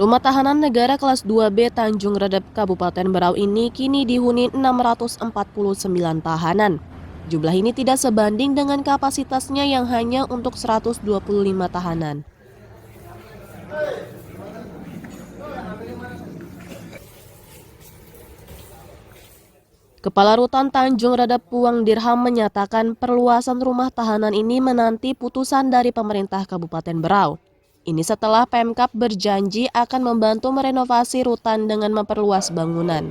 Rumah tahanan negara kelas 2B Tanjung Redep Kabupaten Berau ini kini dihuni 649 tahanan. Jumlah ini tidak sebanding dengan kapasitasnya yang hanya untuk 125 tahanan. Kepala Rutan Tanjung Redep Puang Dirham menyatakan perluasan rumah tahanan ini menanti putusan dari pemerintah Kabupaten Berau. Ini setelah Pemkab berjanji akan membantu merenovasi rutan dengan memperluas bangunan.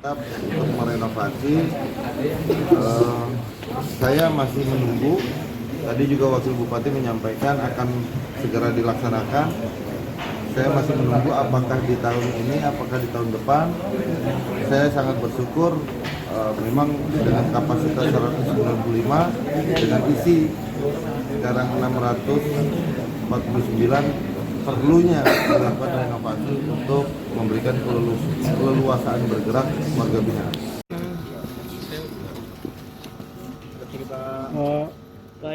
Untuk merenovasi, saya masih menunggu. Tadi juga Wakil Bupati menyampaikan akan segera dilaksanakan. Saya masih menunggu apakah di tahun ini, apakah di tahun depan. Saya sangat bersyukur memang dengan kapasitas 195 dengan isi sekarang 649 perlunya dilakukan renovasi untuk memberikan keleluasaan bergerak warga binaan.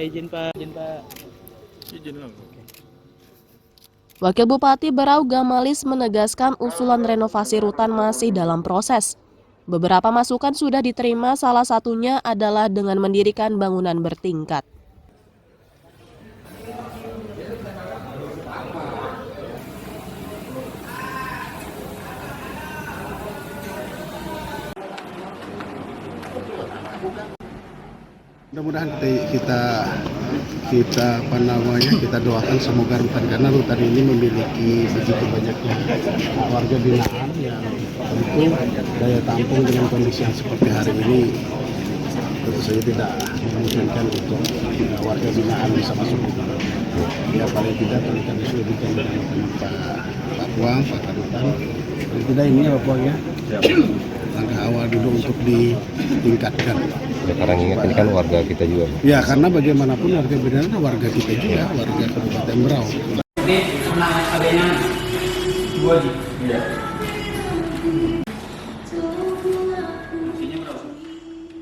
Izin Pak. Wakil Bupati Berau Gamalis menegaskan usulan renovasi rutan masih dalam proses. Beberapa masukan sudah diterima, salah satunya adalah dengan mendirikan bangunan bertingkat. Mudah-mudahan kita doakan semoga rutan, karena rutan ini memiliki begitu banyaknya warga binaan yang tentu daya tampung dengan kondisi yang seperti hari ini tentu saja tidak memungkinkan untuk warga binaan bisa masuk ke dalam. Ya paling tidak berikan disebutkan dengan Pak Puang, Pak Kadutan. Paling tidak ini ya Pak Puang ya. Langkah awal dulu untuk ditingkatkan. Sekarang ingat ini kan warga kita juga. Ya, karena bagaimanapun warga binaan adalah warga kita juga, warga Kabupaten Berau.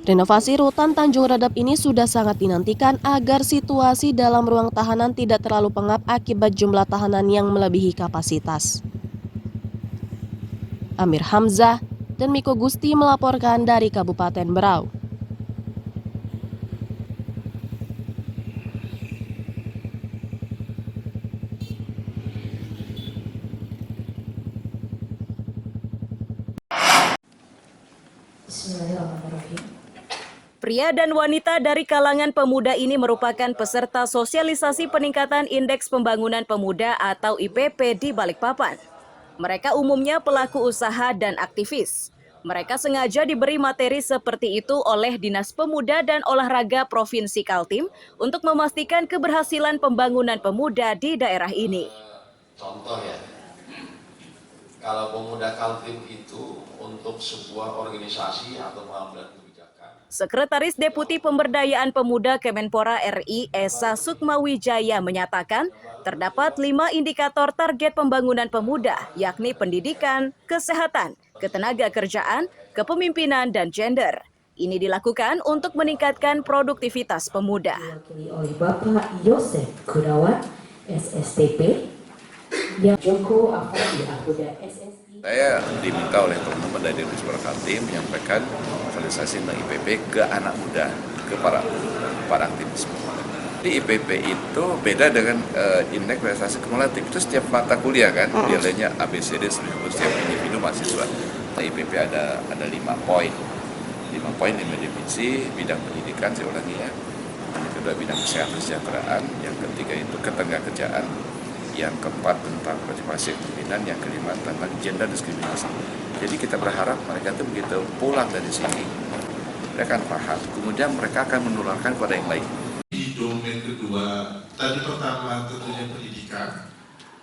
Renovasi rutan Tanjung Redep ini sudah sangat dinantikan agar situasi dalam ruang tahanan tidak terlalu pengap akibat jumlah tahanan yang melebihi kapasitas. Amir Hamzah dan Miko Gusti melaporkan dari Kabupaten Berau. Pria dan wanita dari kalangan pemuda ini merupakan peserta sosialisasi peningkatan Indeks Pembangunan Pemuda atau IPP di Balikpapan. Mereka umumnya pelaku usaha dan aktivis. Mereka sengaja diberi materi seperti itu oleh Dinas Pemuda dan Olahraga Provinsi Kaltim untuk memastikan keberhasilan pembangunan pemuda di daerah ini. Contoh ya, kalau pemuda Kaltim itu untuk sebuah organisasi atau pengambilan kebijakan. Sekretaris Deputi Pemberdayaan Pemuda Kemenpora RI Esa Sukmawijaya menyatakan terdapat 5 indikator target pembangunan pemuda, yakni pendidikan, kesehatan, ketenagakerjaan, kepemimpinan, dan gender. Ini dilakukan untuk meningkatkan produktivitas pemuda. Diwakili oleh Bapak Yosef Gunawan, SSTP, yang Joko Afandi, Anggota SSI. Saya diminta oleh teman-teman dari Dinas Kaltim menyampaikan sosialisasi tentang IPP ke anak muda, ke para aktivis. Di IPP itu beda dengan indeks prestasi kumulatif, itu setiap mata kuliah kan, nilainya ABCD setiap individu mahasiswa. Nah, IPP ada 5 poin. 5 poin, 5 definisi, bidang pendidikan, saya ulangi ya. Yang kedua bidang kesejahteraan, yang ketiga itu ketenagakerjaan, yang keempat tentang partisipasi pimpinan, yang kelima tentang gender diskriminasi. Jadi kita berharap mereka itu begitu pulang dari sini, mereka akan paham, kemudian mereka akan menularkan kepada yang lain. Di domain kedua, tadi pertama tentunya pendidikan,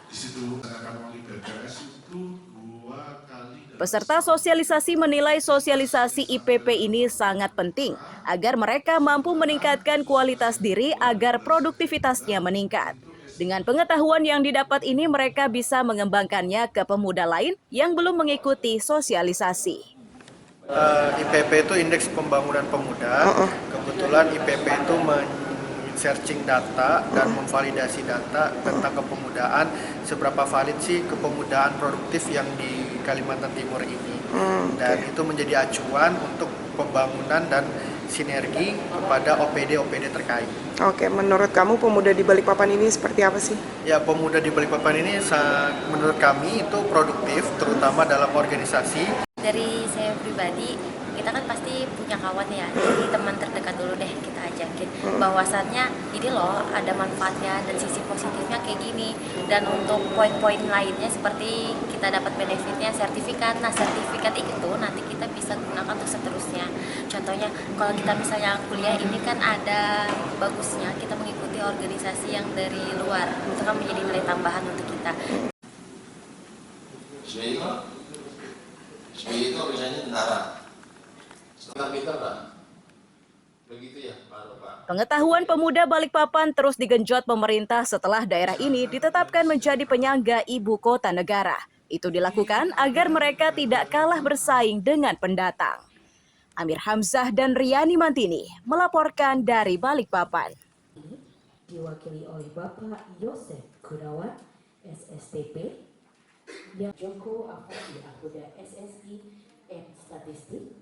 di situ akan melalui BPS itu 2 kali. Peserta sosialisasi menilai sosialisasi IPP ini sangat penting agar mereka mampu meningkatkan kualitas diri agar produktivitasnya meningkat. Dengan pengetahuan yang didapat ini, mereka bisa mengembangkannya ke pemuda lain yang belum mengikuti sosialisasi. IPP itu Indeks Pembangunan Pemuda. Kebetulan IPP itu men-searching data dan memvalidasi data tentang kepemudaan. Seberapa valid sih kepemudaan produktif yang di Kalimantan Timur ini. Dan itu menjadi acuan untuk pembangunan dan sinergi kepada OPD-OPD terkait. Oke, menurut kamu pemuda di Balikpapan ini seperti apa sih? Ya, pemuda di Balikpapan ini menurut kami itu produktif, terutama dalam organisasi. Dari saya pribadi, kita kan pasti punya kawan ya, jadi teman terdekat dulu deh kita ajakin bahwasannya ini loh ada manfaatnya dan sisi positifnya kayak gini. Dan untuk poin-poin lainnya seperti kita dapat benefitnya sertifikat. Nah, sertifikat itu nanti kita bisa gunakan untuk seterusnya. Contohnya kalau kita misalnya kuliah ini kan ada bagusnya kita mengikuti organisasi yang dari luar, itu kan menjadi nilai tambahan untuk kita. SBY itu organisasinya tentara. Setengah pintar Pak. Begitu ya Pak. Pengetahuan pemuda Balikpapan terus digenjot pemerintah setelah daerah ini ditetapkan menjadi penyangga ibu kota negara. Itu dilakukan agar mereka tidak kalah bersaing dengan pendatang. Amir Hamzah dan Riani Mantini melaporkan dari Balikpapan. Diwakili oleh Bapak Yosef Gunawan, SSTP, yang Joko Afandi, anggota SSI and Statistik,